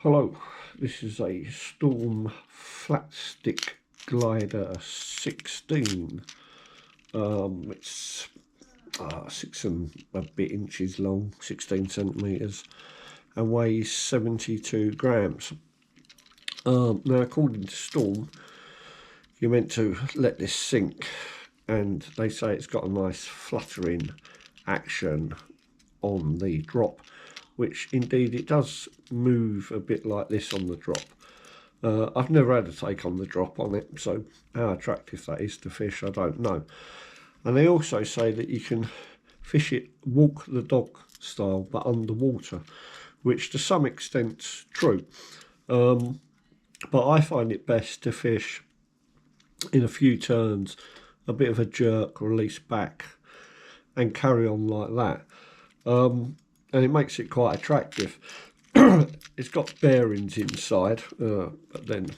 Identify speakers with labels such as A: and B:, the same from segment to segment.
A: Hello, this is a Storm Flatstick Glider 16. It's 6 and a bit inches long, 16 centimetres, and weighs 72 grams. Now, according to Storm, you're meant to let this sink, and they say it's got a nice fluttering action on the drop, which indeed it does move a bit like this on the drop. I've never had a take on the drop on it, so how attractive that is to fish, I don't know. And they also say that you can fish it walk the dog style, but underwater, which to some extent's true. But I find it best to fish in a few turns, a bit of a jerk, release back, and carry on like that. And it makes it quite attractive. It's got bearings inside, but then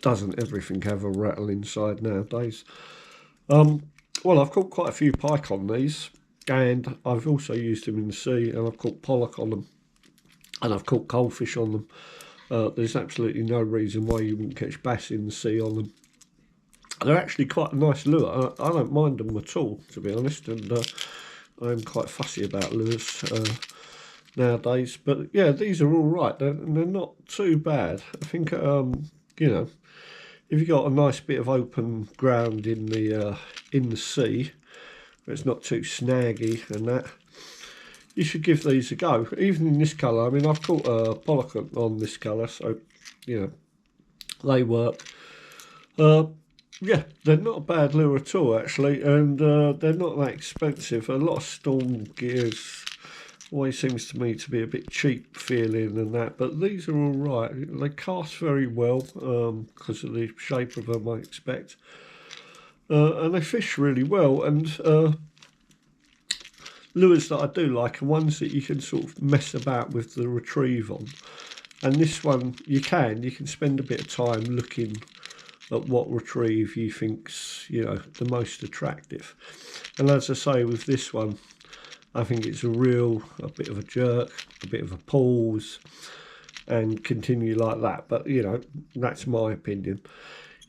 A: doesn't everything have a rattle inside nowadays? Well, I've caught quite a few pike on these, and I've also used them in the sea, and I've caught pollock on them, and I've caught coalfish on them. There's absolutely no reason why you wouldn't catch bass in the sea on them. They're actually quite a nice lure. I don't mind them at all, to be honest, and I'm quite fussy about lures nowadays. But yeah, these are all right. They're not too bad. I think you know, if you've got a nice bit of open ground in the sea, where it's not too snaggy and that, you should give these a go. Even in this colour. I mean, I've caught a pollock on this colour, so you know, they work. Yeah, they're not a bad lure at all, actually, and they're not that expensive. A lot of Storm gears always seems to me to be a bit cheap feeling and that, but these are all right. They cast very well because of the shape of them, I expect, and they fish really well. And lures that I do like are ones that you can sort of mess about with the retrieve on, and this one you can spend a bit of time looking at what retrieve you think's, you know, the most attractive. And as I say, with this one, I think it's a bit of a jerk, a bit of a pause, and continue like that. But you know, that's my opinion.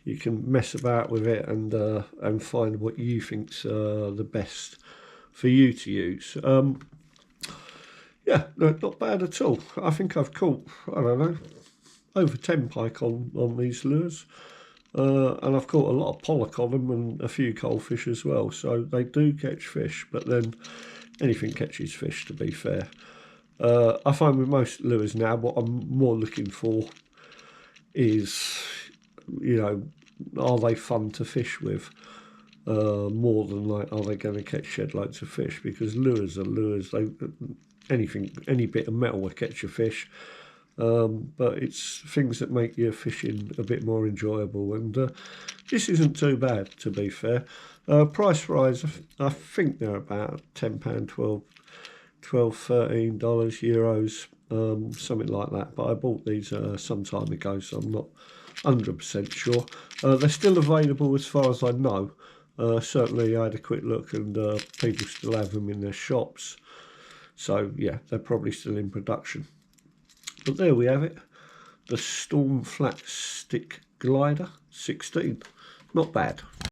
A: You can mess about with it and find what you think's the best for you to use. Yeah, no, not bad at all. I think I've caught, I don't know, over 10 pike on these lures. And I've caught a lot of pollock on them and a few coalfish as well, so they do catch fish, but then anything catches fish, to be fair. I find with most lures now, what I'm more looking for is, you know, are they fun to fish with, more than like, are they going to catch shed loads of fish? Because lures are lures. Any bit of metal will catch a fish. But it's things that make your fishing a bit more enjoyable, and this isn't too bad, to be fair. Price rise, I think they're about £10, $12, $13 euros, something like that, but I bought these some time ago, so I'm not 100% sure. They're still available as far as I know. Certainly I had a quick look, and people still have them in their shops, so yeah, they're probably still in production. But there we have it, the Storm Flatstick Glider 16. Not bad.